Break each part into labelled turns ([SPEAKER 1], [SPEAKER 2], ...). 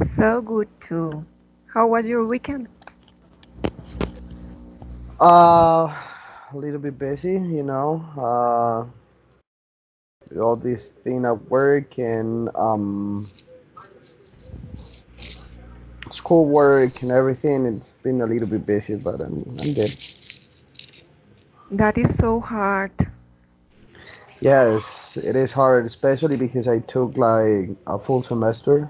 [SPEAKER 1] So good too. How was your weekend?
[SPEAKER 2] Uh, a little bit busy, with all this thing at work and school work and everything. It's been a little bit busy, but I'm good.
[SPEAKER 1] That is so hard.
[SPEAKER 2] Yes, it is hard, especially because I took like a full semester.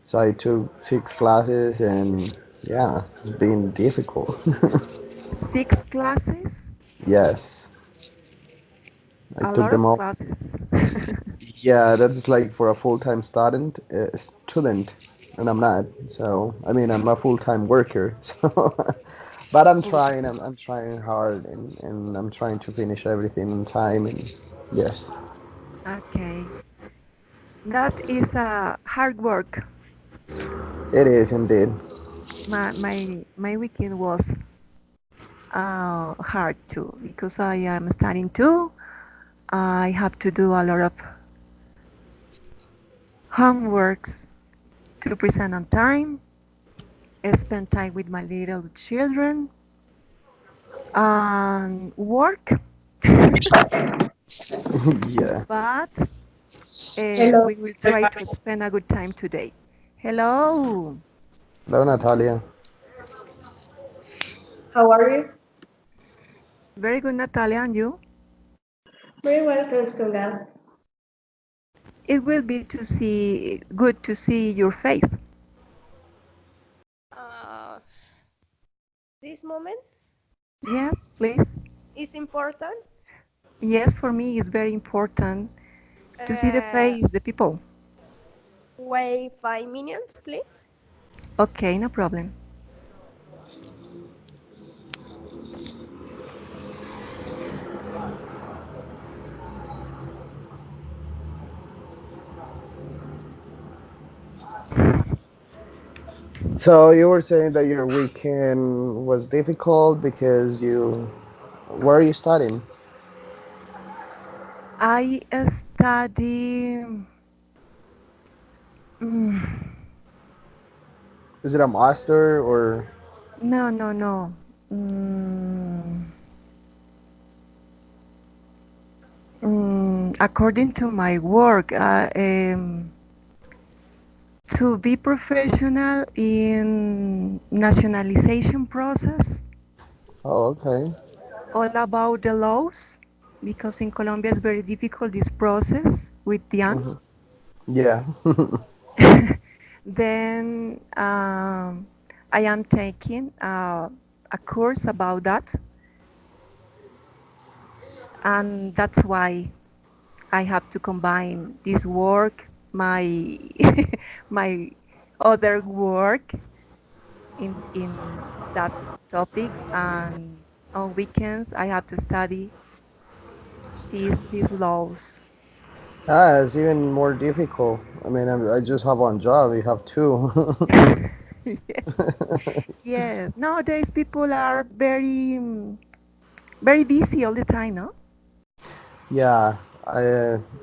[SPEAKER 2] So I took 6 classes and yeah, it's been difficult.
[SPEAKER 1] Six classes?
[SPEAKER 2] Yes, I
[SPEAKER 1] A
[SPEAKER 2] took
[SPEAKER 1] lot
[SPEAKER 2] them
[SPEAKER 1] of
[SPEAKER 2] all.
[SPEAKER 1] classes.
[SPEAKER 2] Yeah, that's like for a full-time student, and I'm not. So, I mean, I'm a full-time worker. So, but I'm
[SPEAKER 1] Full
[SPEAKER 2] trying.
[SPEAKER 1] time.
[SPEAKER 2] I'm trying hard, and I'm trying to finish everything on time. And yes,
[SPEAKER 1] Okay. That is hard work.
[SPEAKER 2] it is indeed.
[SPEAKER 1] My weekend was hard too because I am studying too. I have to do a lot of homeworks to present on time, spend time with my little children, and work.
[SPEAKER 2] Yeah.
[SPEAKER 1] But
[SPEAKER 3] Hello,
[SPEAKER 1] we will try to
[SPEAKER 3] everybody.
[SPEAKER 1] spend a good time today. Hello.
[SPEAKER 2] Hello, Natalia.
[SPEAKER 3] How are you?
[SPEAKER 1] Very good, Natalia, and you?
[SPEAKER 3] Very well, thanks to God.
[SPEAKER 1] It will be to see good to see your face.
[SPEAKER 4] Uh, this moment
[SPEAKER 1] Yes, please.
[SPEAKER 4] is important.
[SPEAKER 1] Yes, for me it's very important to see the
[SPEAKER 4] Uh,
[SPEAKER 1] face, the people.
[SPEAKER 4] Wait 5 minutes, please.
[SPEAKER 1] Okay, no problem.
[SPEAKER 2] So you were saying that your weekend was difficult because you, where are you studying?
[SPEAKER 1] I study. mm,
[SPEAKER 2] Is it a master or?
[SPEAKER 1] no, no, no. Mm, According to my work, to be professional in nationalization process,
[SPEAKER 2] Oh, okay.
[SPEAKER 1] all about the laws, because in Colombia it's very difficult this process with DIAN.
[SPEAKER 2] Hmm. Yeah.
[SPEAKER 1] Then I am taking a course about that, and that's why I have to combine this work, my my other work in that topic, and on weekends I have to study these laws.
[SPEAKER 2] Ah, it's even more difficult. I mean, I just have one job. You have two.
[SPEAKER 1] Yes. Yes. Nowadays people are very very busy all the time, no?
[SPEAKER 2] Yeah,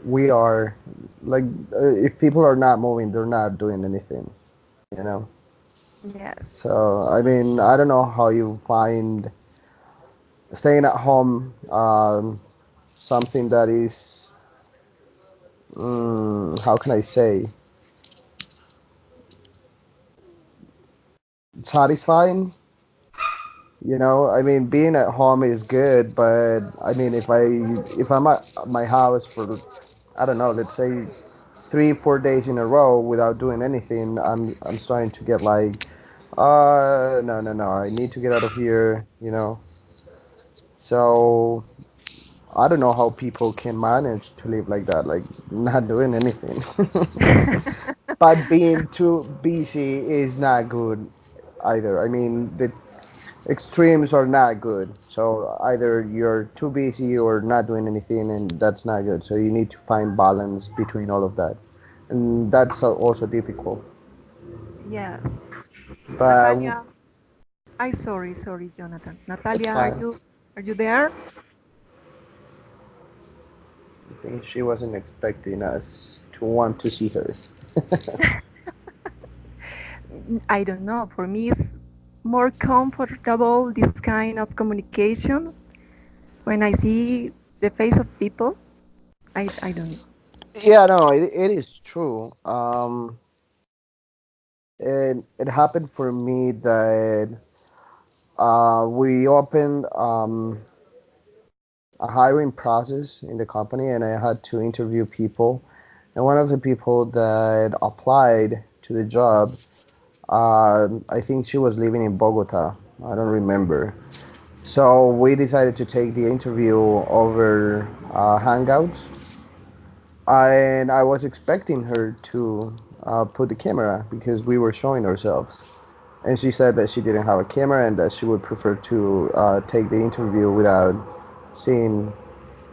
[SPEAKER 2] we are like if people are not moving, they're not doing anything, you know.
[SPEAKER 1] Yes.
[SPEAKER 2] So I mean, I don't know how you find staying at home something that is how can I say satisfying. I mean, being at home is good, but I mean, if I'm at my house for I don't know, let's say 3 4 days in a row without doing anything, I'm starting to get like, no no no, I need to get out of here. So I don't know how people can manage to live like that, like not doing anything. But being too busy is not good either. I mean, the extremes are not good. So either you're too busy or not doing anything, and that's not good. So you need to find balance between all of that, and that's also difficult.
[SPEAKER 1] Yes.
[SPEAKER 2] But
[SPEAKER 1] Natalia, I sorry, Jonathan.
[SPEAKER 2] it's
[SPEAKER 1] Natalia,
[SPEAKER 2] fine.
[SPEAKER 1] are you there?
[SPEAKER 2] I think she wasn't expecting us to want to see her.
[SPEAKER 1] I don't know. For me, it's more comfortable this kind of communication when I see the face of people. I don't know.
[SPEAKER 2] Yeah, no, it is true. It happened for me that we opened a hiring process in the company, and I had to interview people. And one of the people that applied to the job, I think she was living in Bogota. I don't remember. So we decided to take the interview over Hangouts, and I was expecting her to put the camera because we were showing ourselves. And she said that she didn't have a camera and that she would prefer to take the interview seeing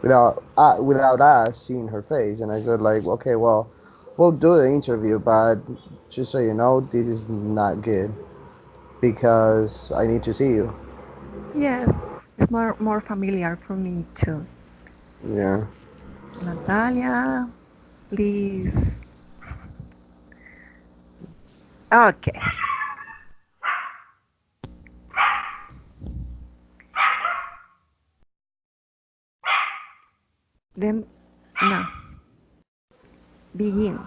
[SPEAKER 2] without us seeing her face. And I said like, okay, well, we'll do the interview, but just so you know, this is not good because I need to see you.
[SPEAKER 1] Yes, it's more familiar for me too.
[SPEAKER 2] Yeah.
[SPEAKER 1] Natalia, please. Okay. Then now begin.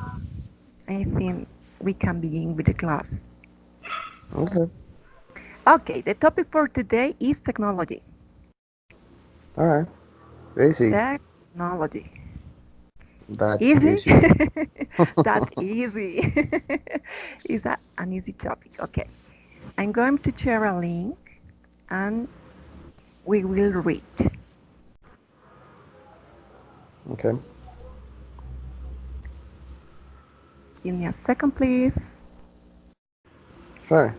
[SPEAKER 1] I think we can begin with the class.
[SPEAKER 2] Okay.
[SPEAKER 1] Okay, the topic for today is technology.
[SPEAKER 2] All right. Basic.
[SPEAKER 1] Technology.
[SPEAKER 2] That's
[SPEAKER 1] Easy?
[SPEAKER 2] easy.
[SPEAKER 1] That easy. It's an easy topic. Okay. I'm going to share a link and we will read.
[SPEAKER 2] Okay.
[SPEAKER 1] Give me a second, please.
[SPEAKER 2] Sure.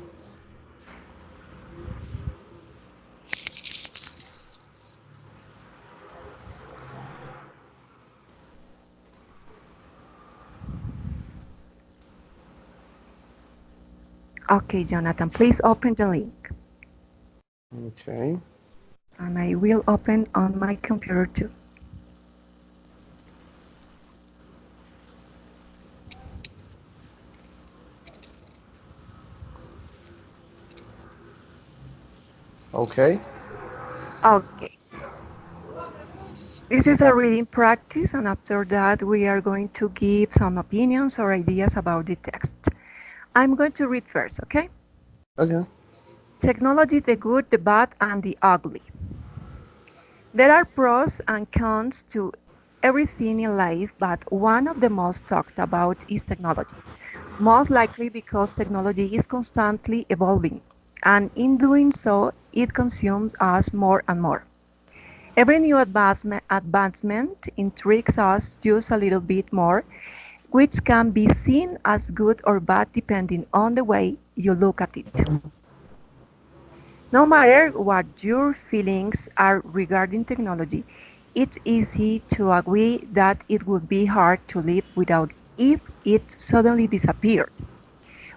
[SPEAKER 1] Okay, Jonathan, please open the link.
[SPEAKER 2] Okay.
[SPEAKER 1] And I will open on my computer too.
[SPEAKER 2] Okay.
[SPEAKER 1] Okay. This is a reading practice, and after that, we are going to give some opinions or ideas about the text. I'm going to read first, okay?
[SPEAKER 2] Okay.
[SPEAKER 1] Technology, the good, the bad, and the ugly. There are pros and cons to everything in life, but one of the most talked about is technology. Most likely because technology is constantly evolving, and in doing so, it consumes us more and more. Every new advancement intrigues us just a little bit more, which can be seen as good or bad depending on the way you look at it. No matter what your feelings are regarding technology, it's easy to agree that it would be hard to live without if it suddenly disappeared.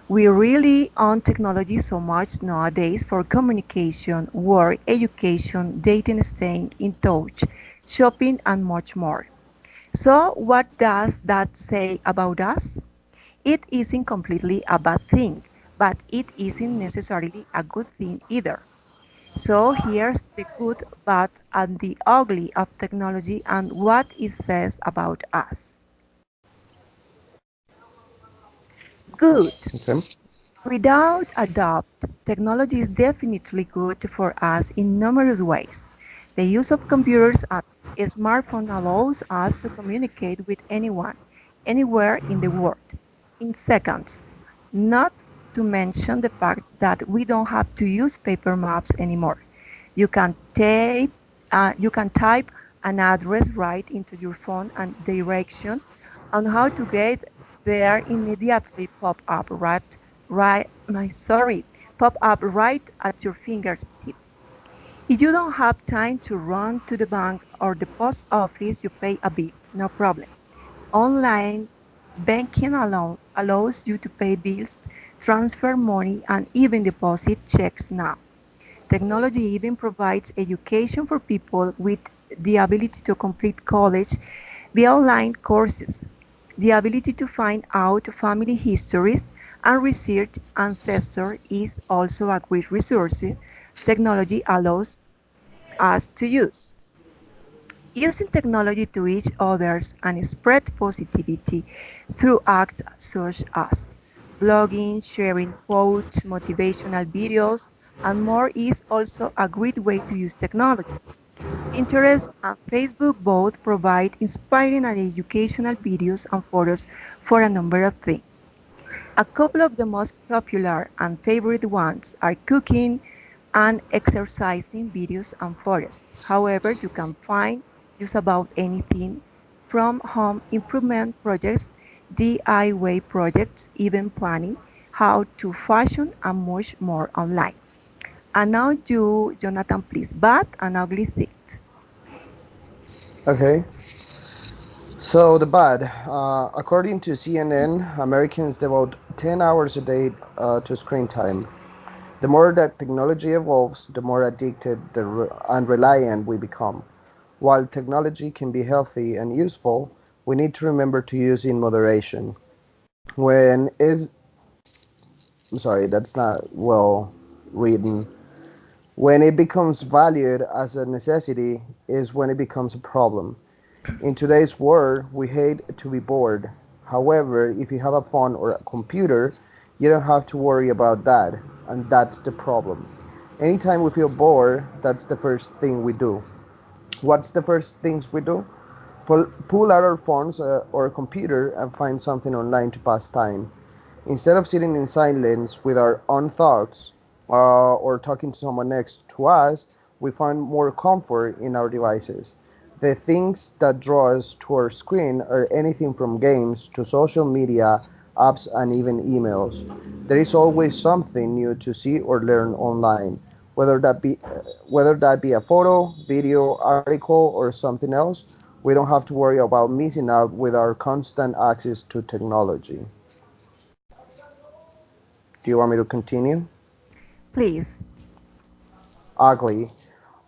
[SPEAKER 1] We rely on technology so much nowadays for communication, work, education, dating, staying in touch, shopping, and much more. So, what does that say about us? It isn't completely a bad thing, but it isn't necessarily a good thing either. So, here's the good, bad, and the ugly of technology and what it says about us. Good.
[SPEAKER 2] Okay.
[SPEAKER 1] Without a doubt, technology is definitely good for us in numerous ways. The use of computers and smartphones allows us to communicate with anyone, anywhere in the world, in seconds. Not to mention the fact that we don't have to use paper maps anymore. You can type an address right into your phone and direction on how to get there immediately right, pop up right at your fingertip. If you don't have time to run to the bank or the post office, you pay a bit, no problem. Online banking allows you to pay bills, transfer money, and even deposit checks now. Technology even provides education for people with the ability to complete college via online courses, the ability to find out family histories, And research ancestor is also a great resource technology allows us to use. Using technology to each others and spread positivity through acts such as blogging, sharing quotes, motivational videos, and more is also a great way to use technology. Pinterest and Facebook both provide inspiring and educational videos and photos for a number of things. A couple of the most popular and favorite ones are cooking and exercising videos and photos. However, you can find just about anything from home improvement projects, DIY projects, even planning, how to fashion, and much more online. And now you, Jonathan, please, bad and ugly things.
[SPEAKER 2] Okay, so the bad. According to CNN, Americans devote 10 hours a day to screen time. The more that technology evolves, the more addicted and reliant we become. While technology can be healthy and useful, we need to remember to use it in moderation. When is I'm sorry, that's not well written. When it becomes valued as a necessity is when it becomes a problem. In today's world, we hate to be bored. However, if you have a phone or a computer, you don't have to worry about that, and that's the problem. Anytime we feel bored, that's the first thing we do. What's the first things we do? Pull out our phones or computer and find something online to pass time. Instead of sitting in silence with our own thoughts or talking to someone next to us, we find more comfort in our devices. The things that draw us to our screen are anything from games to social media, apps, and even emails. There is always something new to see or learn online, whether that be a photo, video, article, or something else. We don't have to worry about missing out with our constant access to technology. Do you want me to continue?
[SPEAKER 1] Please.
[SPEAKER 2] Ugly.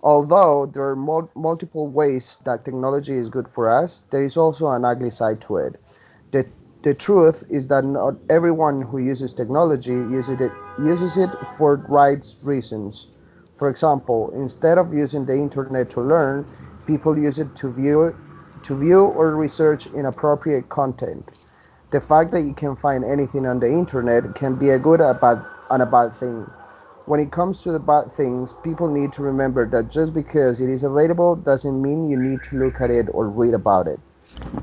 [SPEAKER 2] Although there are multiple ways that technology is good for us, there is also an ugly side to it. The, the truth is that not everyone who uses technology uses it for right reasons. For example, instead of using the internet to learn, people use it to view or research inappropriate content. The fact that you can find anything on the internet can be a good and a bad thing. When it comes to the bad things, people need to remember that just because it is available doesn't mean you need to look at it or read about it.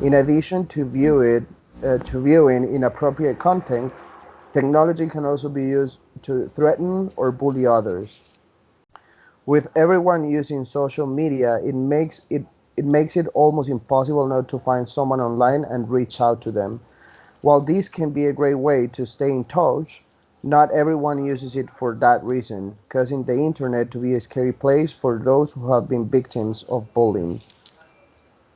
[SPEAKER 2] In addition to viewing inappropriate content, technology can also be used to threaten or bully others. With everyone using social media, it makes it almost impossible not to find someone online and reach out to them. While this can be a great way to stay in touch, not everyone uses it for that reason, causing the internet to be a scary place for those who have been victims of bullying.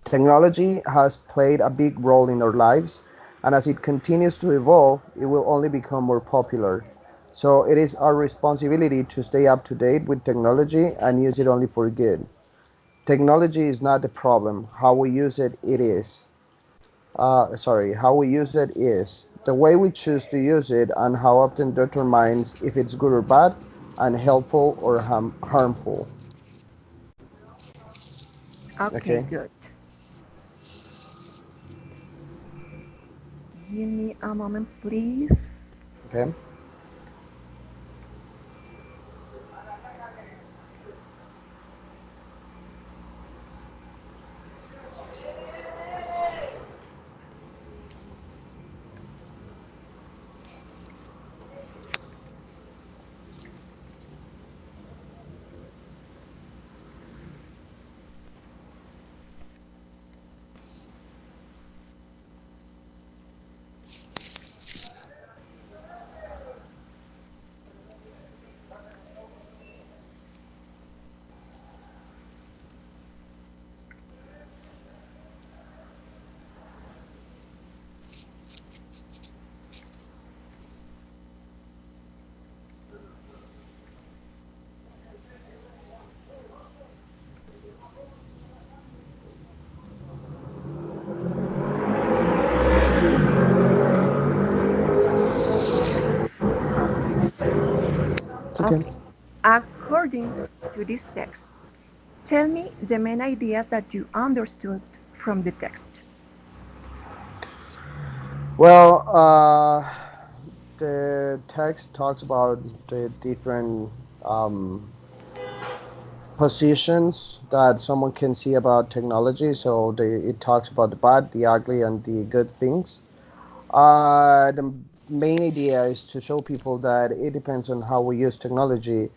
[SPEAKER 2] Technology has played a big role in our lives, and as it continues to evolve, it will only become more popular. So it is our responsibility to stay up to date with technology and use it only for good. Technology is not the problem, how we use it, it is. How we use it is. The way we choose to use it and how often determines if it's good or bad, and helpful or harmful.
[SPEAKER 1] Okay,
[SPEAKER 2] Okay?
[SPEAKER 1] good. Give me a moment, please.
[SPEAKER 2] Okay? okay.
[SPEAKER 1] Okay. According to this text, tell me the main ideas that you understood from the text.
[SPEAKER 2] Well, the text talks about the different um, positions that someone can see about technology. So it talks about the bad, the ugly, and the good things. The main idea is to show people that it depends on how we use technology,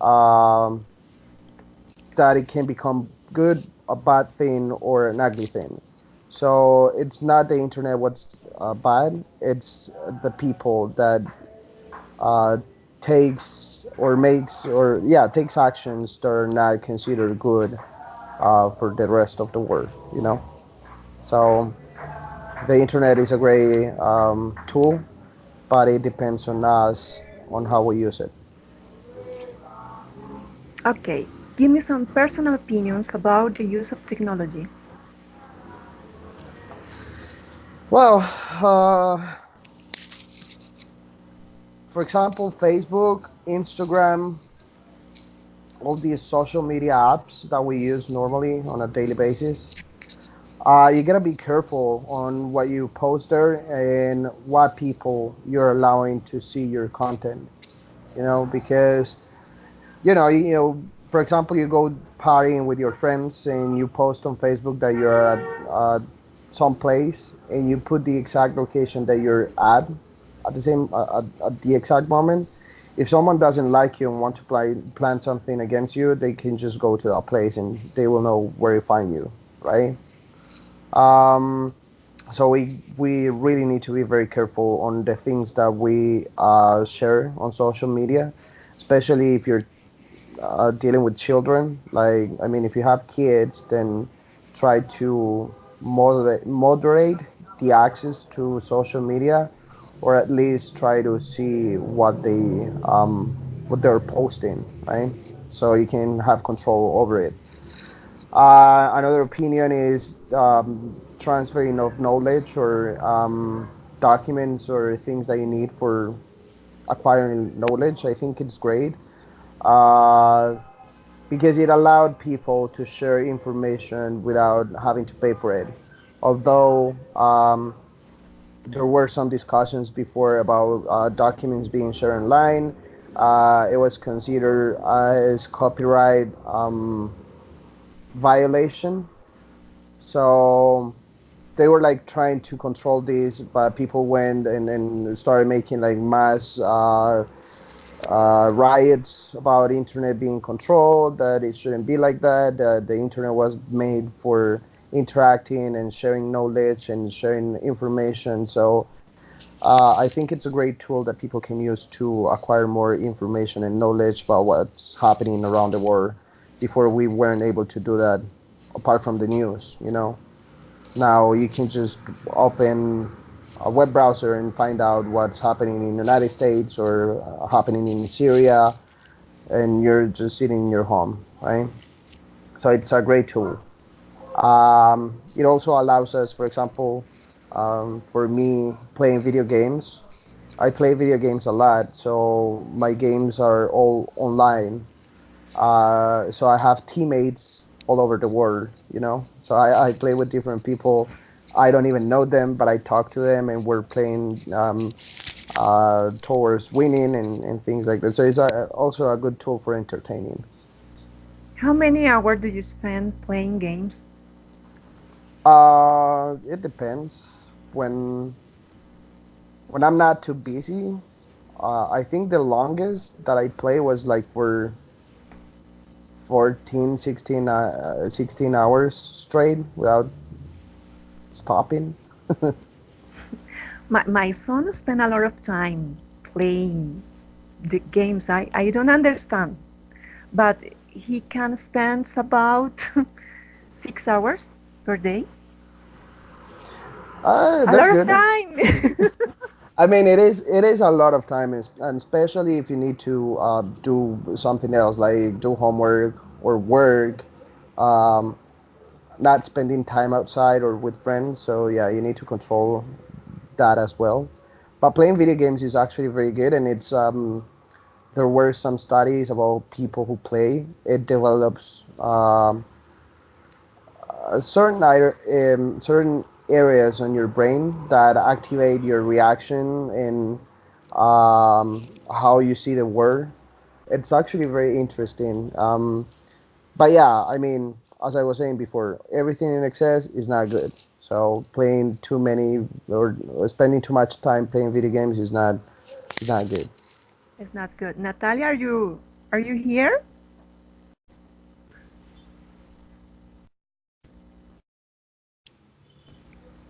[SPEAKER 2] um, that it can become good, a bad thing, or an ugly thing. So it's not the internet what's bad, it's the people that uh, takes or makes or yeah takes actions that are not considered good for the rest of the world. So the internet is a great tool, but it depends on us on how we use it.
[SPEAKER 1] Okay, give me some personal opinions about the use of technology.
[SPEAKER 2] Well, for example, Facebook, Instagram, all these social media apps that we use normally on a daily basis. You gotta be careful on what you post there and what people you're allowing to see your content. Because for example, you go partying with your friends and you post on Facebook that you're at some place and you put the exact location that you're at the same at the exact moment. If someone doesn't like you and want to plan something against you, they can just go to that place and they will know where to find you, right? Um, so we really need to be very careful on the things that we share on social media, especially if you're dealing with children. Like, I mean, if you have kids, then try to moderate the access to social media, or at least try to see what they're posting, right? So you can have control over it. Another opinion is transferring of knowledge or documents or things that you need for acquiring knowledge. I think it's great. Uh, because it allowed people to share information without having to pay for it. Although there were some discussions before about documents being shared online, it was considered as copyright violation. So they were like trying to control this, but people went and started making like mass riots about internet being controlled, that it shouldn't be like that, that the internet was made for interacting and sharing knowledge and sharing information. So I think it's a great tool that people can use to acquire more information and knowledge about what's happening around the world. Before we weren't able to do that apart from the news. Now you can just open a web browser and find out what's happening in the United States or happening in Syria, and you're just sitting in your home, right? So it's a great tool. It also allows us, for example, for me playing video games. I play video games a lot, so my games are all online. So I have teammates all over the world. So I play with different people. I don't even know them, but I talk to them, and we're playing towards winning and things like that. So it's also a good tool for entertaining.
[SPEAKER 1] How many hours do you spend playing games?
[SPEAKER 2] It depends. When I'm not too busy, I think the longest that I play was like for 14, 16 hours straight without stopping.
[SPEAKER 1] My son spent a lot of time playing the games. I don't understand, but he can spend about 6 hours per day. A
[SPEAKER 2] That's
[SPEAKER 1] lot of
[SPEAKER 2] good.
[SPEAKER 1] time.
[SPEAKER 2] I mean, it is a lot of time, and especially if you need to do something else like do homework or work, um, not spending time outside or with friends. So yeah, you need to control that as well. But playing video games is actually very good, and there were some studies about people who play. It develops certain areas on your brain that activate your reaction and how you see the world. It's actually very interesting. But yeah, I mean, as I was saying before, everything in excess is not good. So playing too many or spending too much time playing video games is not good.
[SPEAKER 1] It's not good. Natalia, are you here?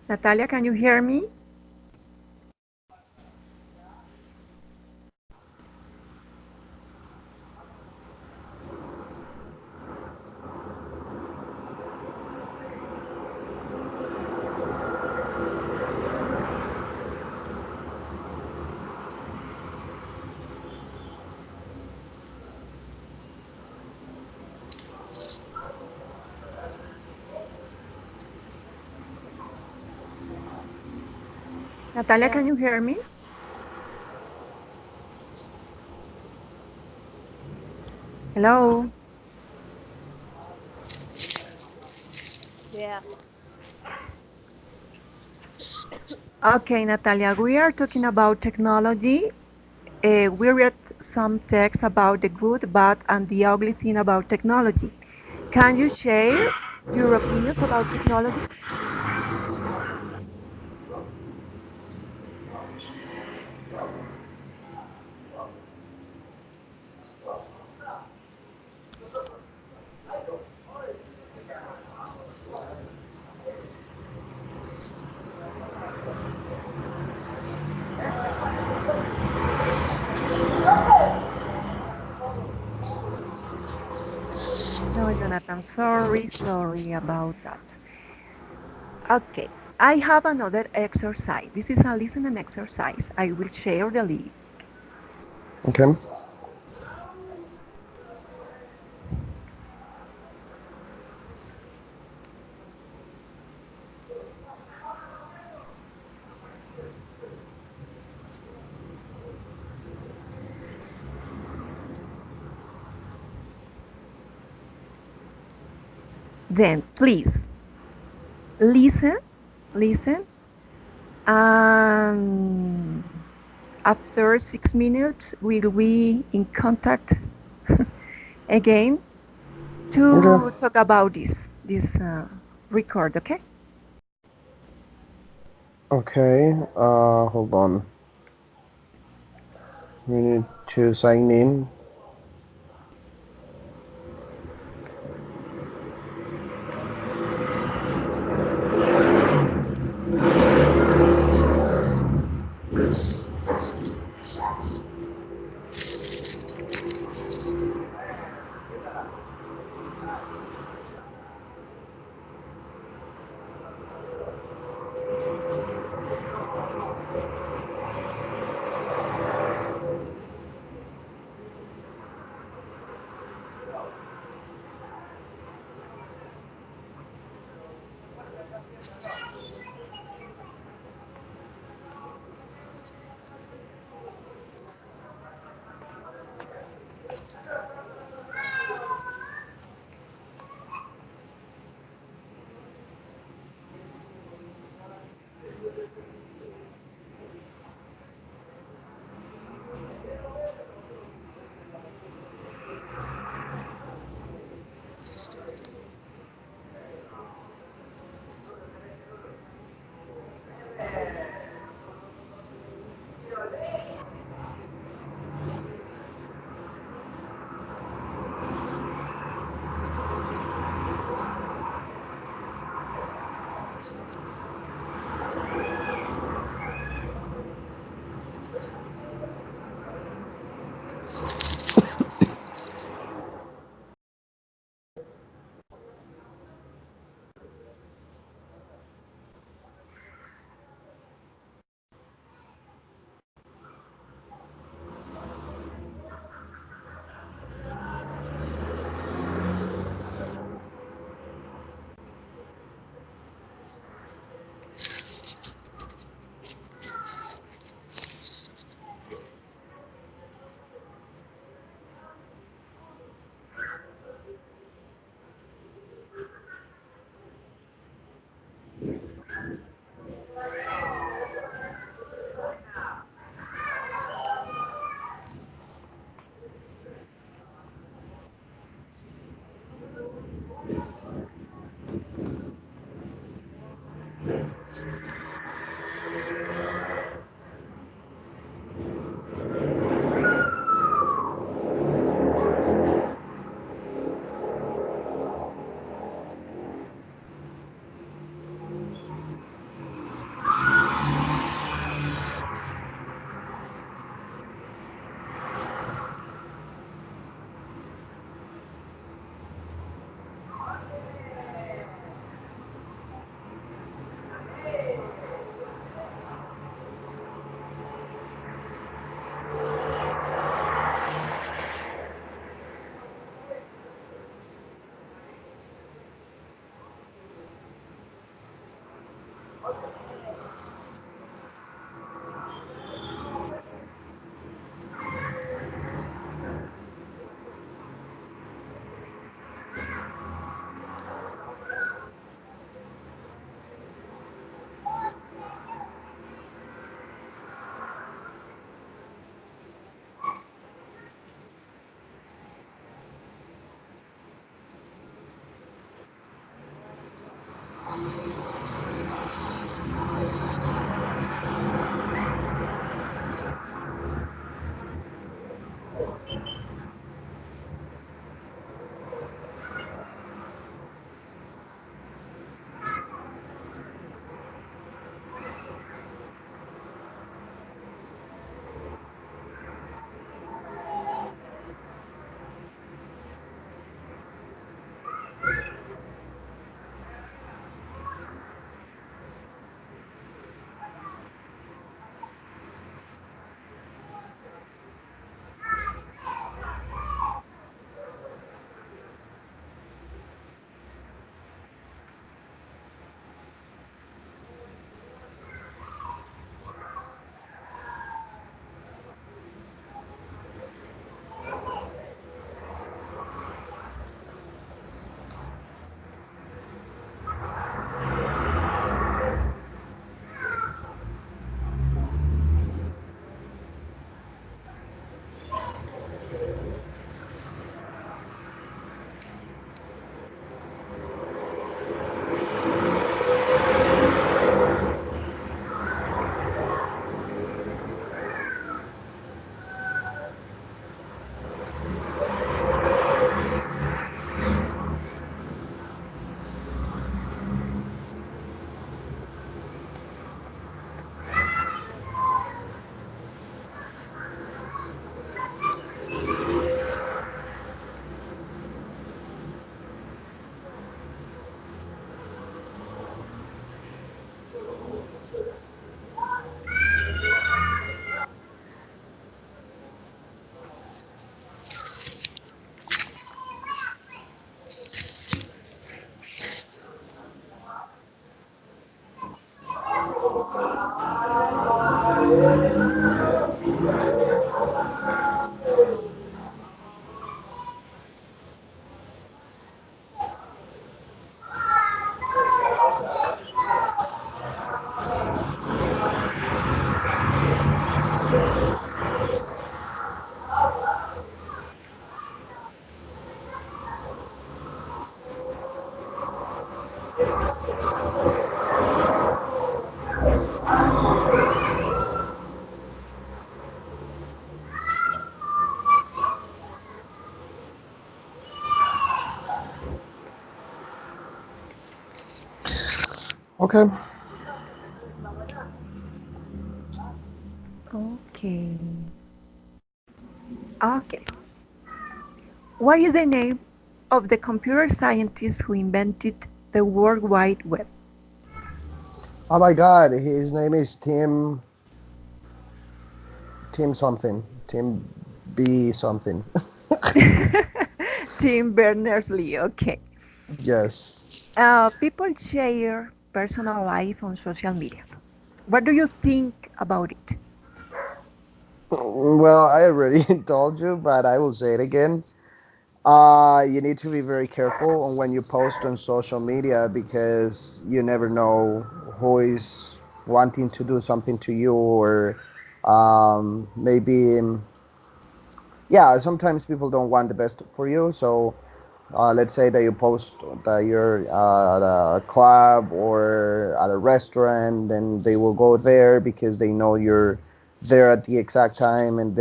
[SPEAKER 1] Natalia, can you hear me? Natalia,
[SPEAKER 4] Yeah.
[SPEAKER 1] can you hear me? Hello.
[SPEAKER 4] Yeah.
[SPEAKER 1] Okay, Natalia, we are talking about technology. We read some text about the good, bad, and the ugly thing about technology. Can you share your opinions about technology? No, Jonathan, sorry about that. Okay, I have another exercise. This is a listening exercise. I will share the link.
[SPEAKER 2] Okay.
[SPEAKER 1] Then, please listen, listen, and after 6 minutes, we'll be in contact again
[SPEAKER 2] Okay.
[SPEAKER 1] to talk about this record. Okay?
[SPEAKER 2] Okay. Hold on. We need to sign in. Okay.
[SPEAKER 1] Okay. Okay. What is the name of the computer scientist who invented the World Wide Web?
[SPEAKER 2] Oh my God, his name is Tim something. Tim B something.
[SPEAKER 1] Tim Berners-Lee. Okay.
[SPEAKER 2] Yes.
[SPEAKER 1] People share personal life on social media. What do you think about it?
[SPEAKER 2] Well, I already told you, but I will say it again. You need to be very careful on when you post on social media because you never know who is wanting to do something to you or maybe yeah, sometimes people don't want the best for you. So let's say that you post that you're at a club or at a restaurant, then they will go there because they know you're there at the exact time and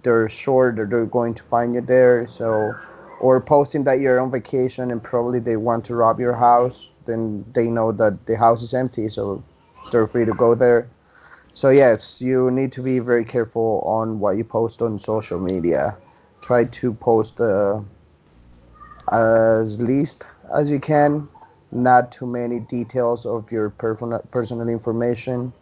[SPEAKER 2] they're sure that they're going to find you there. So, or posting that you're on vacation and probably they want to rob your house, then they know that the house is empty, so they're free to go there. So yes, you need to be very careful on what you post on social media. Try to post as least as you can, not too many details of your personal information,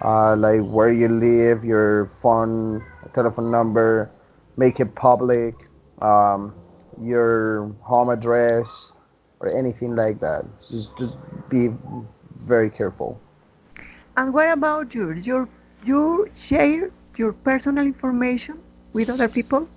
[SPEAKER 2] like where you live, your phone, telephone number, make it public, um, your home address, or anything like that. Just be very careful.
[SPEAKER 1] And what about yours? You share your personal information with other people?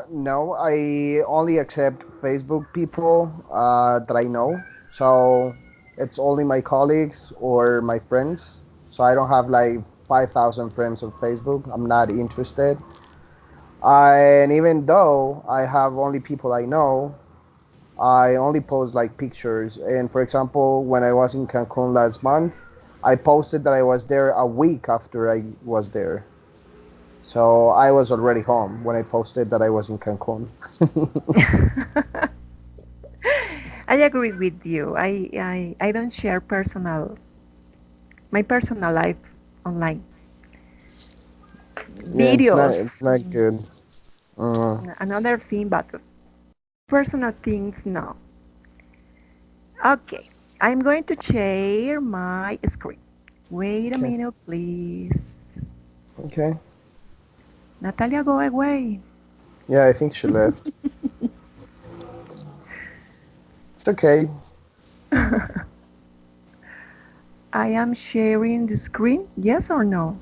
[SPEAKER 2] No, I only accept Facebook people that I know. So it's only my colleagues or my friends. So I don't have like 5,000 friends on Facebook. I'm not interested. And even though I have only people I know, I only post like pictures. And for example, when I was in Cancun last month, I posted that I was there a week after I was there. So I was already home when I posted that I was in Cancun.
[SPEAKER 1] I agree with you. I don't share my personal life online.
[SPEAKER 2] Yeah, it's
[SPEAKER 1] Videos,
[SPEAKER 2] not good. Uh,
[SPEAKER 1] another thing, but personal things, no. Okay, I'm going to share my screen. Wait a
[SPEAKER 2] okay,
[SPEAKER 1] minute, please.
[SPEAKER 2] okay.
[SPEAKER 1] Natalia, go away.
[SPEAKER 2] Yeah, I think she left. It's okay.
[SPEAKER 1] I am sharing the screen, yes or no?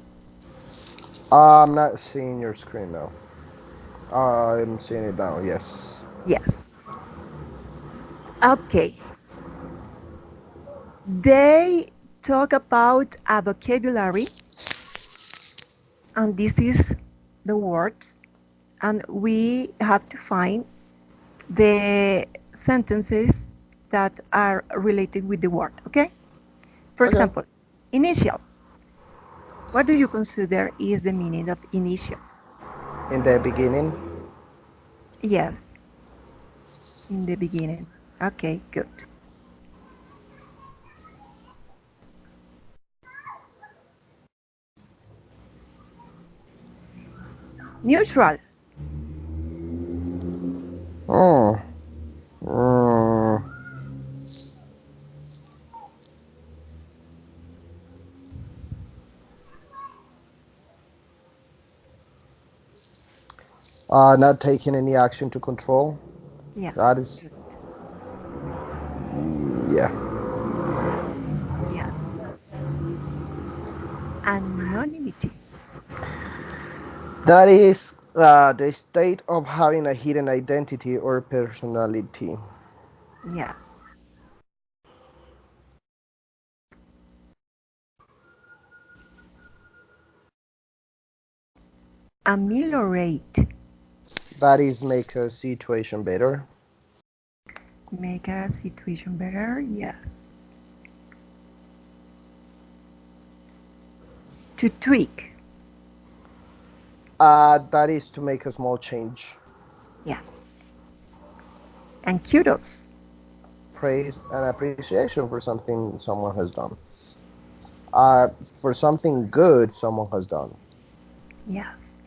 [SPEAKER 2] I'm not seeing your screen now. I'm seeing it now. Yes.
[SPEAKER 1] Yes. Okay. They talk about a vocabulary, and this is the words, and we have to find the sentences that are related with the word, okay? For
[SPEAKER 2] Okay.
[SPEAKER 1] example, initial. What do you consider is the meaning of initial?
[SPEAKER 2] In the beginning.
[SPEAKER 1] Yes, in the beginning. Okay, good. Neutral.
[SPEAKER 2] Oh. Mm. Not taking any action to control.
[SPEAKER 1] Yes,
[SPEAKER 2] That is,
[SPEAKER 1] good.
[SPEAKER 2] yeah.
[SPEAKER 1] Yes. Anonymity.
[SPEAKER 2] That is the state of having a hidden identity or personality.
[SPEAKER 1] Yes. Ameliorate.
[SPEAKER 2] That is make a situation better.
[SPEAKER 1] Make a situation better. Yes. To tweak.
[SPEAKER 2] That is to make a small change.
[SPEAKER 1] Yes. And kudos.
[SPEAKER 2] praise and appreciation for something someone has done, for something good someone has done.
[SPEAKER 1] Yes.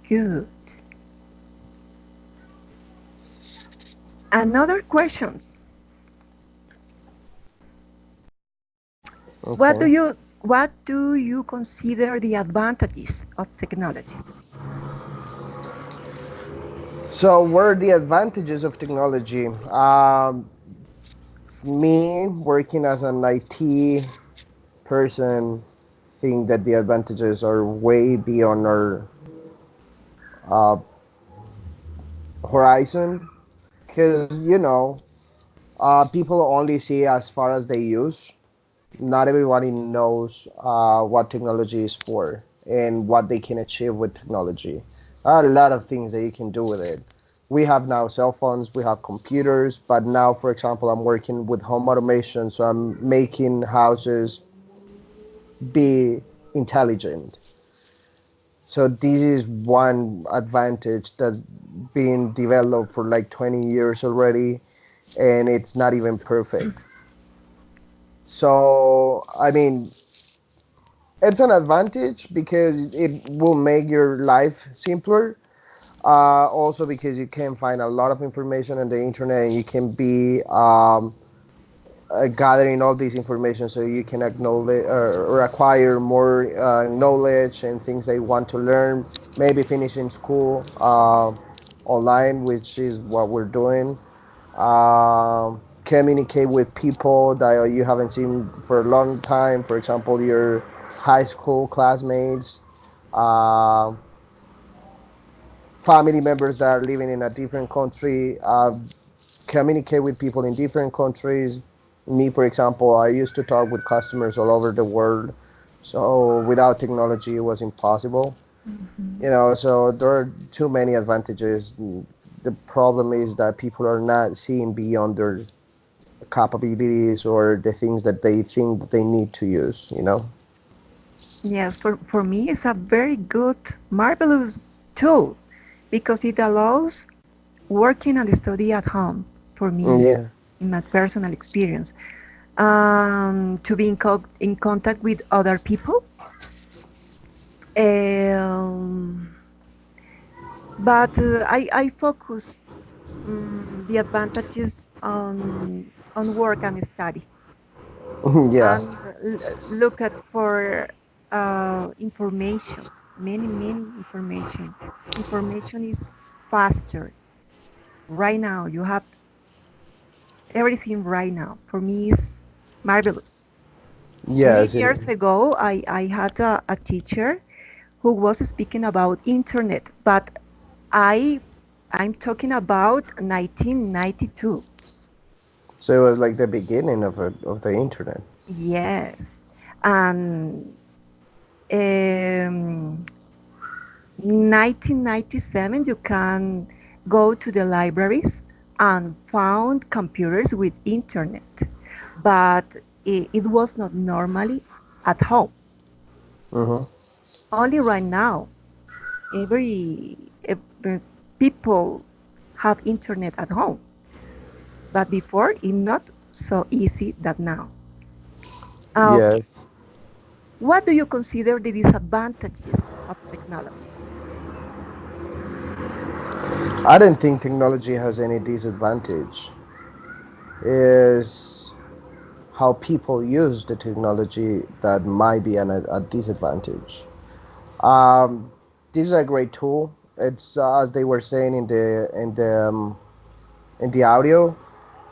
[SPEAKER 1] Good. Another questions.
[SPEAKER 2] Okay.
[SPEAKER 1] What do you consider the advantages of technology?
[SPEAKER 2] So, what are the advantages of technology? Me working as an IT person, think that the advantages are way beyond our uh, horizon, because people only see as far as they use. Not everybody knows what technology is for and what they can achieve with technology. There are a lot of things that you can do with it. We have now cell phones, we have computers, but now, for example, I'm working with home automation, so I'm making houses be intelligent. So this is one advantage that's been developed for like 20 years already, and it's not even perfect. So, I mean, it's an advantage because it will make your life simpler. Also, because you can find a lot of information on the internet, and you can be gathering all this information so you can acknowledge or acquire more knowledge and things that you want to learn. Maybe finishing school online, which is what we're doing. Communicate with people that you haven't seen for a long time. For example, your high school classmates, uh, family members that are living in a different country. Communicate with people in different countries. Me, for example, I used to talk with customers all over the world. So without technology, it was impossible. So there are too many advantages. The problem is that people are not seeing beyond their capabilities or the things that they think that they need to use.
[SPEAKER 1] Yes, for me, it's a very good, marvelous tool because it allows working and study at home for me
[SPEAKER 2] Yeah.
[SPEAKER 1] in my personal experience. To be in contact with other people. Um, but I focus the advantages on work and study
[SPEAKER 2] Yeah.
[SPEAKER 1] and look at for information, many information. Information is faster right now. You have everything right now. For me, is marvelous. Many
[SPEAKER 2] Yes.
[SPEAKER 1] years ago, I had a teacher who was speaking about internet, but I I'm talking about 1992.
[SPEAKER 2] So it was like the beginning of the internet.
[SPEAKER 1] Yes, and 1997 you can go to the libraries and found computers with internet, but it was not normally at home.
[SPEAKER 2] Hmm.
[SPEAKER 1] Only right now, every people have internet at home, but before it's not so easy that now. Okay,
[SPEAKER 2] Yes.
[SPEAKER 1] what do you consider the disadvantages of technology?
[SPEAKER 2] I don't think technology has any disadvantage. Is how people use the technology that might be a disadvantage. Um, this is a great tool. It's as they were saying in the audio.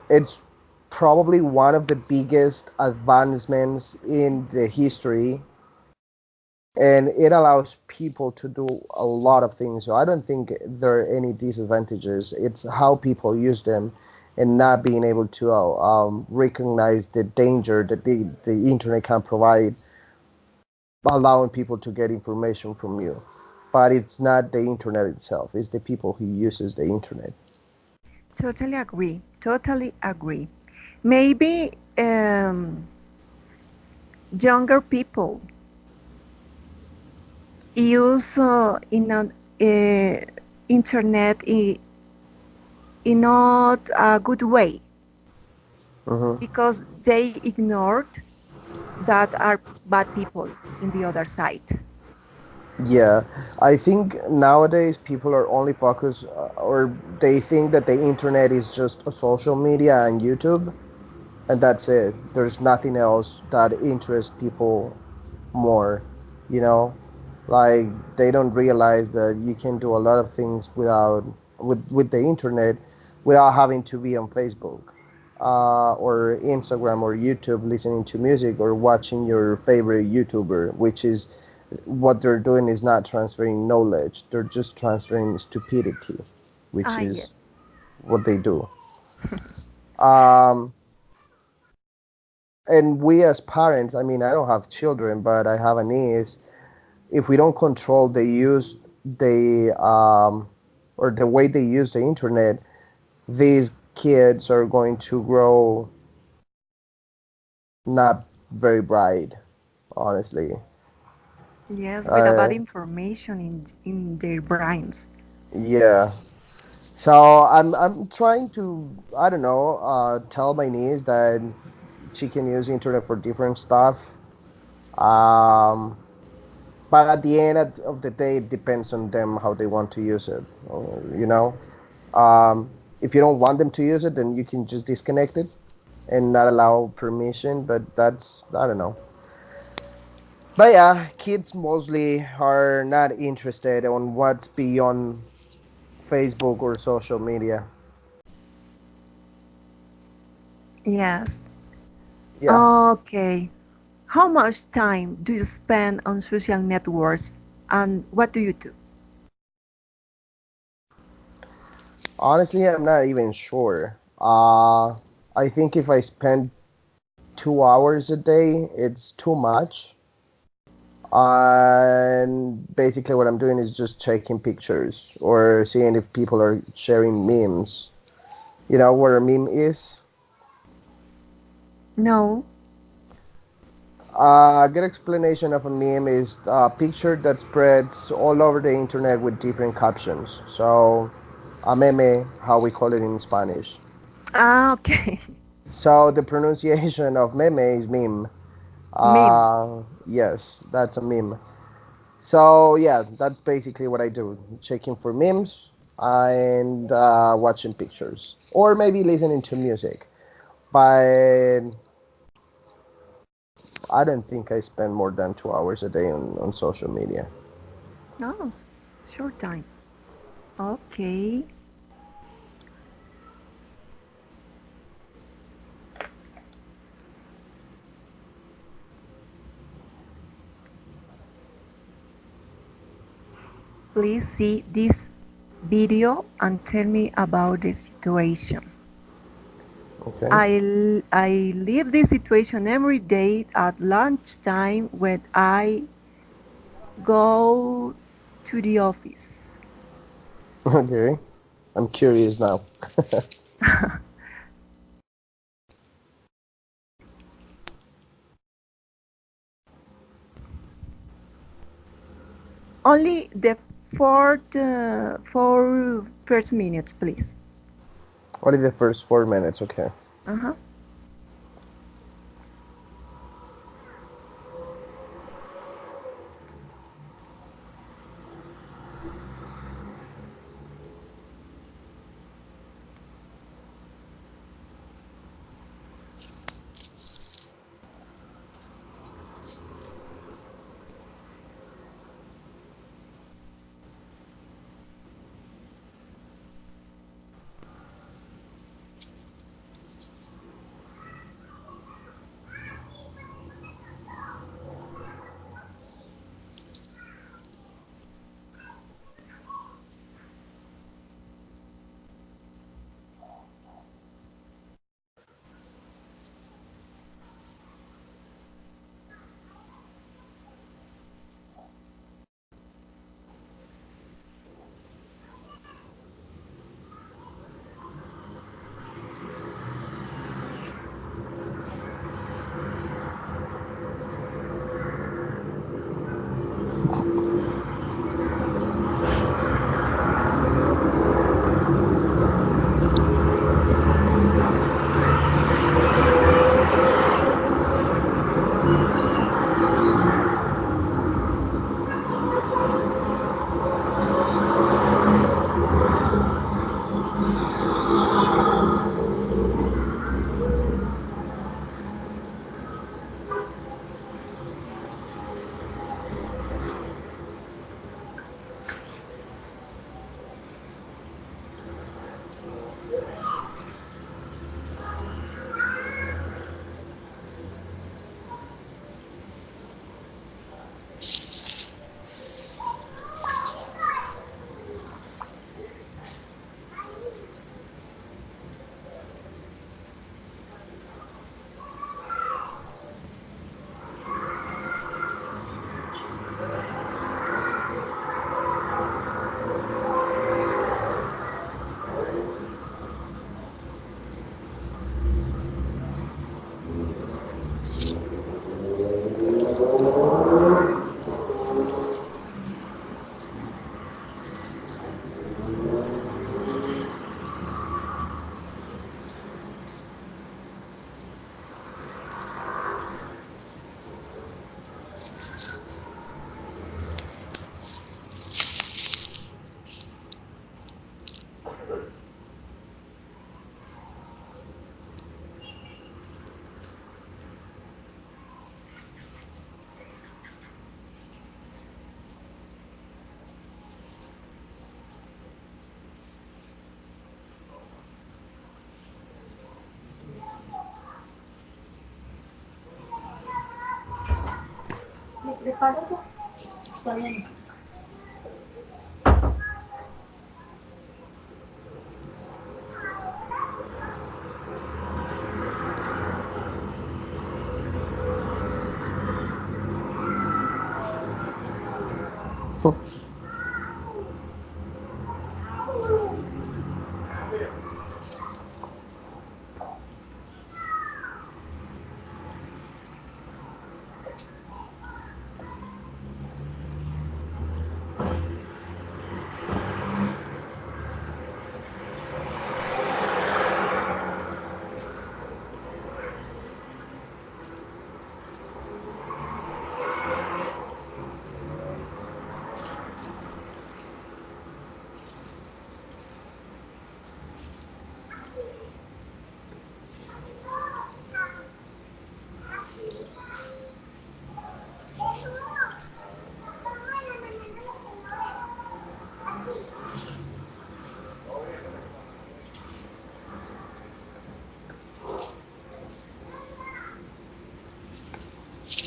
[SPEAKER 2] It's probably one of the biggest advancements in the history, and it allows people to do a lot of things. So I don't think there are any disadvantages. It's how people use them and not being able to recognize the danger that the internet can provide, allowing people to get information from you. But it's not the internet itself, it's the people who uses the internet.
[SPEAKER 1] Totally agree. Totally agree. Maybe younger people use internet in not a good way
[SPEAKER 2] Hmm.
[SPEAKER 1] because they ignored that are bad people in the other side.
[SPEAKER 2] Yeah, I think nowadays people are only focused, or they think that the internet is just a social media and YouTube, and that's it. There's nothing else that interests people more, you know? Like they don't realize that you can do a lot of things with the internet without having to be on Facebook, or Instagram or YouTube listening to music or watching your favorite YouTuber, which is what they're doing is not transferring knowledge. They're just transferring stupidity, which
[SPEAKER 1] Ah, yes.
[SPEAKER 2] is what they do. Um, and we as parents, I mean, I don't have children, but I have a niece. If we don't control the use, the or the way they use the internet, these kids are going to grow not very bright, honestly.
[SPEAKER 1] Yes, with a bad
[SPEAKER 2] Uh,
[SPEAKER 1] information in their brains.
[SPEAKER 2] yeah. So I'm trying to, I don't know, tell my niece that she can use internet for different stuff. Um, but at the end of the day, it depends on them how they want to use it. You know, if you don't want them to use it, then you can just disconnect it and not allow permission. But that's, I don't know. But yeah, kids mostly are not interested on what's beyond Facebook or social media.
[SPEAKER 1] Yes.
[SPEAKER 2] Yeah.
[SPEAKER 1] Okay. How much time do you spend on social networks and what do you do?
[SPEAKER 2] Honestly, I'm not even sure. I think if I spend 2 hours a day, it's too much. And basically, what I'm doing is just checking pictures or seeing if people are sharing memes. You know what a meme is?
[SPEAKER 1] No.
[SPEAKER 2] A good explanation of a meme is a picture that spreads all over the internet with different captions. So, a meme, how we call it in Spanish.
[SPEAKER 1] Ah, okay.
[SPEAKER 2] So, the pronunciation of meme is meme.
[SPEAKER 1] Meme.
[SPEAKER 2] Yes, that's a meme. So yeah, that's basically what I do: checking for memes and watching pictures, or maybe listening to music. But I don't think I spend more than 2 hours a day on social media.
[SPEAKER 1] No, short time. Okay. Please see this video and tell me about the situation.
[SPEAKER 2] Okay.
[SPEAKER 1] I live this situation every day at lunchtime when I go to the office.
[SPEAKER 2] Okay. I'm curious now.
[SPEAKER 1] Only the four first minutes, please.
[SPEAKER 2] What is the first 4 minutes? Okay.
[SPEAKER 1] Uh-huh.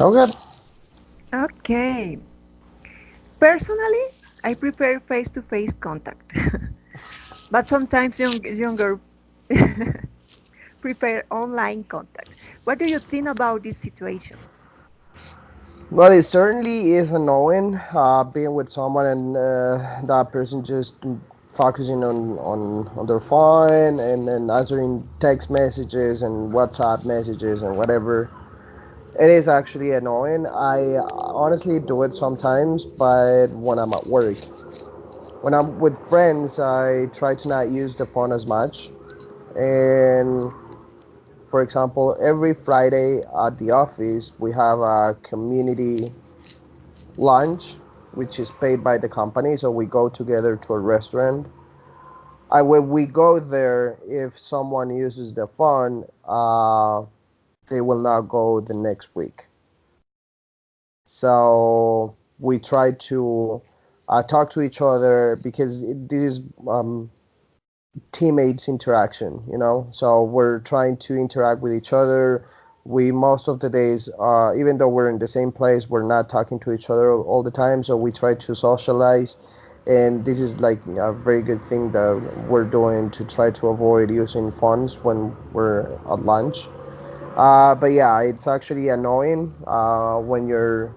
[SPEAKER 2] Okay.
[SPEAKER 1] Okay. Personally, I prefer face-to-face contact, but sometimes younger prefer online contact. What do you think about this situation?
[SPEAKER 2] Well, it certainly is annoying being with someone and that person just focusing on their phone and answering text messages and WhatsApp messages and whatever. It is actually annoying. I honestly do it sometimes, but when I'm at work. When I'm with friends, I try to not use the phone as much. And for example, every Friday at the office, we have a community lunch, which is paid by the company. So we go together to a restaurant. When we go there, if someone uses the phone, they will not go the next week. So we try to talk to each other because this is teammates interaction, so we're trying to interact with each other. We most of the days, even though we're in the same place, we're not talking to each other all the time, so we try to socialize. And this is like a very good thing that we're doing to try to avoid using phones when we're at lunch. But yeah, it's actually annoying when you're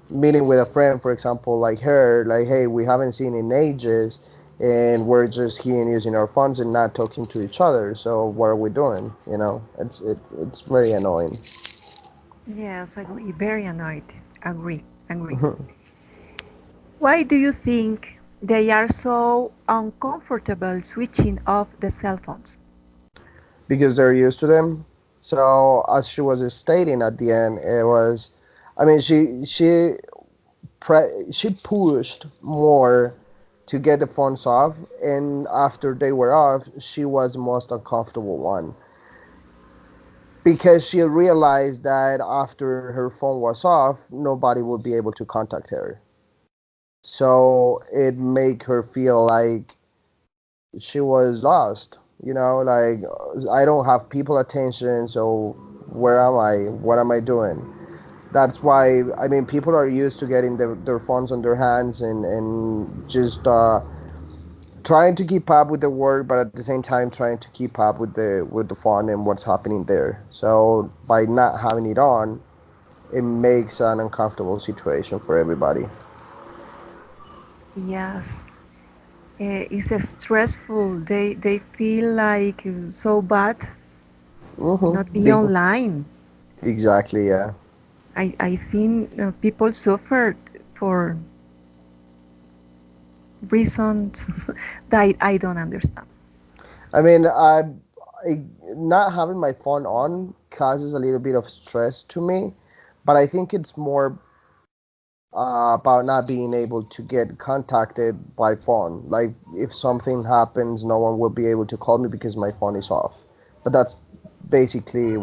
[SPEAKER 2] meeting with a friend, for example, like her, like, hey, we haven't seen in ages, and we're just here and using our phones and not talking to each other. So what are we doing? It's very annoying.
[SPEAKER 1] Yes, agree. Very annoyed. Agree. Agree. Why do you think they are so uncomfortable switching off the cell phones?
[SPEAKER 2] Because they're used to them. So as she was stating at the end, it was, I mean, she pushed more to get the phones off, and after they were off, she was the most uncomfortable one because she realized that after her phone was off, nobody would be able to contact her. So it made her feel like she was lost. Like, I don't have people attention, so where am I? What am I doing? That's why, I mean, people are used to getting their phones on their hands and just trying to keep up with the work, but at the same time trying to keep up with the phone and what's happening there. So by not having it on, it makes an uncomfortable situation for everybody.
[SPEAKER 1] Yes, it's stressful. They feel like so bad not be
[SPEAKER 2] Big,
[SPEAKER 1] online.
[SPEAKER 2] exactly, yeah.
[SPEAKER 1] I think people suffered for reasons that I don't understand.
[SPEAKER 2] I mean, not having my phone on causes a little bit of stress to me, but I think it's more about not being able to get contacted by phone. Like, if something happens, no one will be able to call me because my phone is off. But that's basically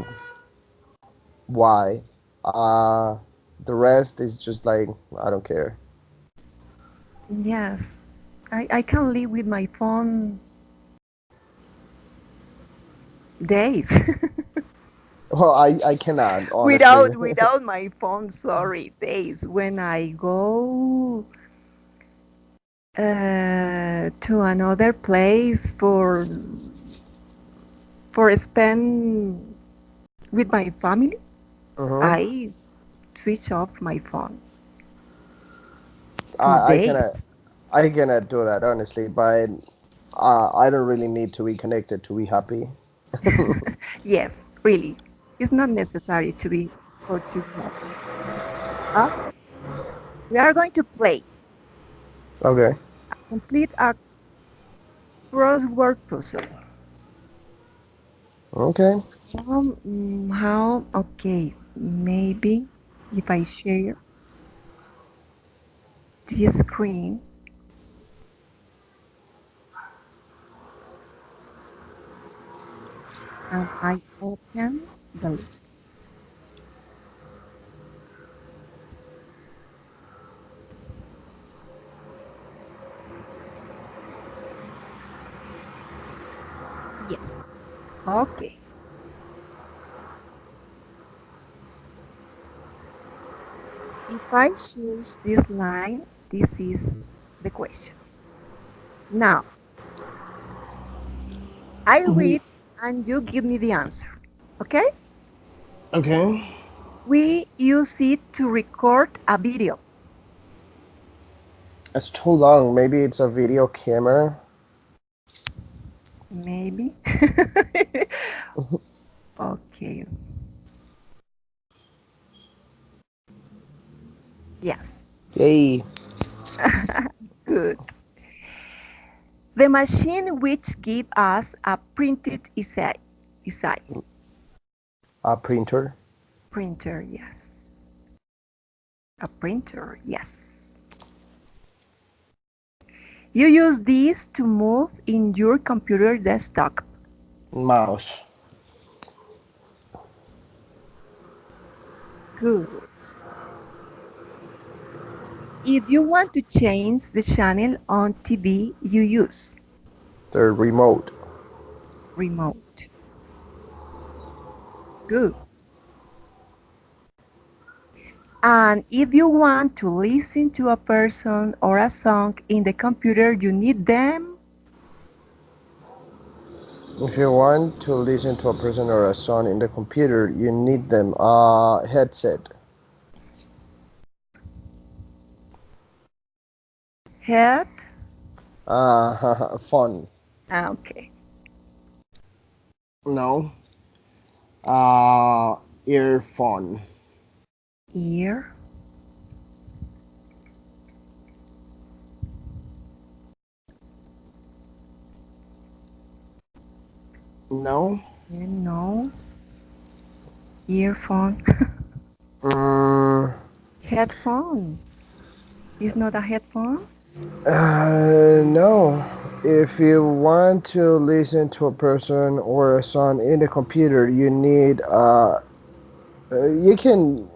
[SPEAKER 2] why. Uh, the rest is just like, I don't care.
[SPEAKER 1] Yes, I can live with my phone days.
[SPEAKER 2] Well, I cannot honestly.
[SPEAKER 1] Without my phone, sorry, days when I go to another place for spend with my family,
[SPEAKER 2] Hmm.
[SPEAKER 1] I switch off my phone for
[SPEAKER 2] I cannot.
[SPEAKER 1] days.
[SPEAKER 2] I cannot do that honestly, but I don't really need to be connected to be happy.
[SPEAKER 1] Yes, really, it's not necessary to be or to be happy. Okay, we are going to play.
[SPEAKER 2] Okay.
[SPEAKER 1] Complete a crossword puzzle.
[SPEAKER 2] Okay.
[SPEAKER 1] How? Okay, maybe if I share the screen and I open the list. Yes. Okay. If I choose this line, this is the question. Now, I
[SPEAKER 2] We
[SPEAKER 1] read and you give me the answer. Okay?
[SPEAKER 2] okay.
[SPEAKER 1] We use it to record a video.
[SPEAKER 2] It's too long. Maybe it's a video camera.
[SPEAKER 1] Maybe. Okay. Yes.
[SPEAKER 2] Yay.
[SPEAKER 1] Good. The machine which give us a printed essay.
[SPEAKER 2] A printer.
[SPEAKER 1] Printer, yes. A printer, yes. You use this to move in your computer desktop.
[SPEAKER 2] Mouse.
[SPEAKER 1] Good. If you want to change the channel on TV, you use
[SPEAKER 2] The remote.
[SPEAKER 1] remote. Good. And if you want to listen to a person or a song in the computer, you need them
[SPEAKER 2] If you want to listen to a person or a song in the computer, you need them. Headset.
[SPEAKER 1] head.
[SPEAKER 2] Phone.
[SPEAKER 1] Okay.
[SPEAKER 2] No. Earphone.
[SPEAKER 1] Ear.
[SPEAKER 2] No.
[SPEAKER 1] No. Earphone.
[SPEAKER 2] Mm,
[SPEAKER 1] Headphone. Is not a headphone?
[SPEAKER 2] no. If you want to listen to a person or a song in the computer, you need you can.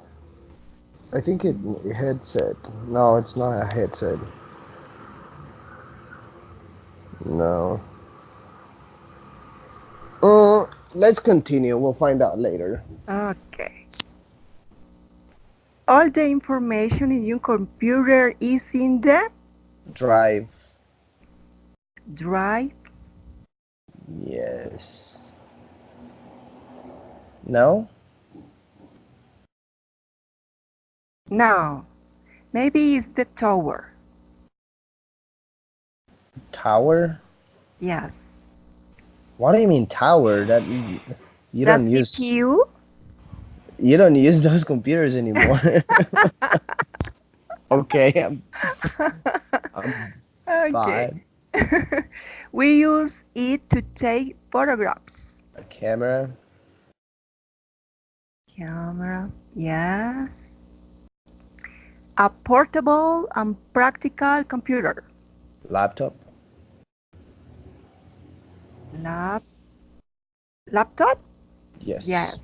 [SPEAKER 2] I think it headset. No, it's not a headset. No. Let's continue. We'll find out later.
[SPEAKER 1] Okay. All the information in your computer is in the
[SPEAKER 2] Drive.
[SPEAKER 1] drive.
[SPEAKER 2] Yes. No?
[SPEAKER 1] No. Maybe it's the tower.
[SPEAKER 2] Tower?
[SPEAKER 1] Yes.
[SPEAKER 2] What do you mean tower? That you
[SPEAKER 1] The
[SPEAKER 2] don't use
[SPEAKER 1] CPU?
[SPEAKER 2] you don't use those computers anymore. Okay, I'm
[SPEAKER 1] Okay.
[SPEAKER 2] bad.
[SPEAKER 1] We use it to take photographs.
[SPEAKER 2] A camera,
[SPEAKER 1] Camera. Yes. A portable and practical computer.
[SPEAKER 2] laptop.
[SPEAKER 1] Lap laptop?
[SPEAKER 2] Yes.
[SPEAKER 1] Yes.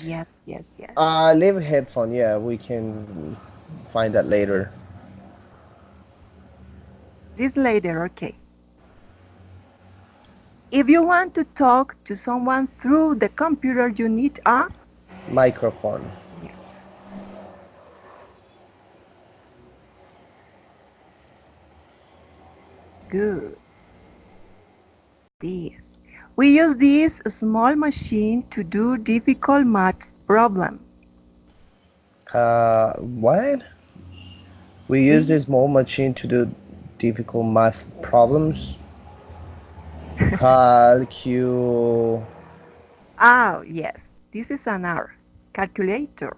[SPEAKER 1] Yes, yes, yes.
[SPEAKER 2] Leave headphone. Yeah, we can find that later.
[SPEAKER 1] This later, okay. If you want to talk to someone through the computer, you need a
[SPEAKER 2] Microphone.
[SPEAKER 1] yes. Good. This. We use this small machine to do difficult math problem.
[SPEAKER 2] What? We use
[SPEAKER 1] See?
[SPEAKER 2] this small machine to do difficult math problems. Calcu.
[SPEAKER 1] Oh, yes. This is an R. Calculator.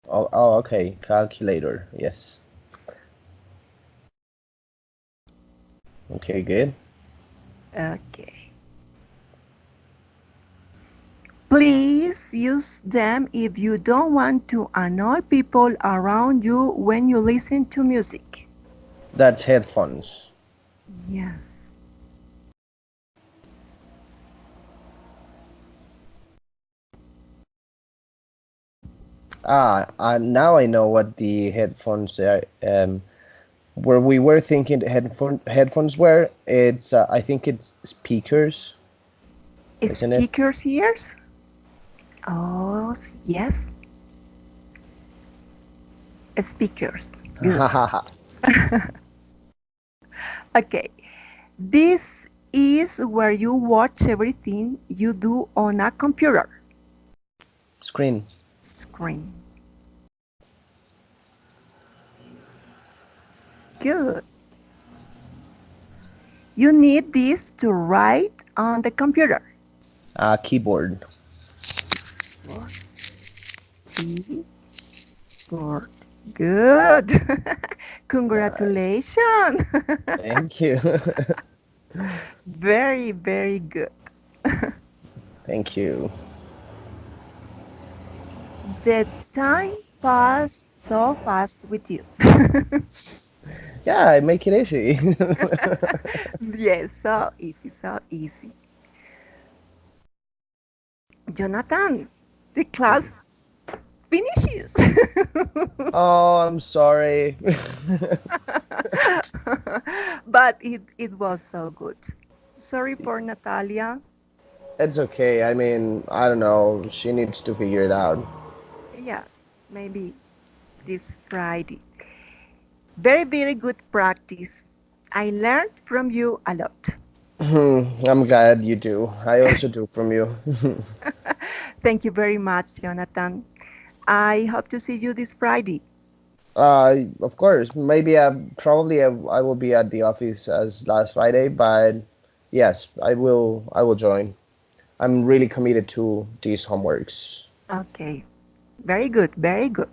[SPEAKER 2] Oh, okay. Calculator. Yes. Okay, good.
[SPEAKER 1] Okay. Please use them if you don't want to annoy people around you when you listen to music.
[SPEAKER 2] That's headphones.
[SPEAKER 1] Yes.
[SPEAKER 2] Now I know what the headphones are. Where we were thinking headphones were, it's I think it's speakers, isn't it?
[SPEAKER 1] Speakers ears? Oh, yes. Speakers. Good. Okay. This is where you watch everything you do on a computer
[SPEAKER 2] Screen.
[SPEAKER 1] screen. Good. You need this to write on the computer.
[SPEAKER 2] Keyboard.
[SPEAKER 1] Keyboard. Good. Congratulations.
[SPEAKER 2] Thank you.
[SPEAKER 1] Very, very good.
[SPEAKER 2] Thank you.
[SPEAKER 1] The time passed so fast with you.
[SPEAKER 2] Yeah, I make it easy.
[SPEAKER 1] Yes, so easy, so easy. Jonathan, the class finishes.
[SPEAKER 2] Oh, I'm sorry.
[SPEAKER 1] But it was so good. Sorry for Natalia.
[SPEAKER 2] It's okay. I mean, I don't know. She needs to figure it out.
[SPEAKER 1] Yes, maybe this Friday. Very, very good practice. I learned from you a lot.
[SPEAKER 2] I'm glad you do. I also do from you.
[SPEAKER 1] Thank you very much, Jonathan. I hope to see you this Friday.
[SPEAKER 2] Of course. Maybe probably I will be at the office as last Friday, but yes, I will. I will join. I'm really committed to these homeworks.
[SPEAKER 1] Okay, very good, very good.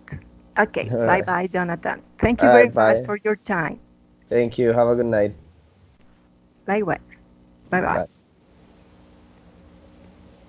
[SPEAKER 1] Okay,
[SPEAKER 2] All
[SPEAKER 1] bye
[SPEAKER 2] right.
[SPEAKER 1] bye, Jonathan. Thank you
[SPEAKER 2] All
[SPEAKER 1] very
[SPEAKER 2] right.
[SPEAKER 1] much
[SPEAKER 2] Bye.
[SPEAKER 1] for your time.
[SPEAKER 2] Thank you. Have a good night.
[SPEAKER 1] Likewise. Bye bye.
[SPEAKER 2] Bye.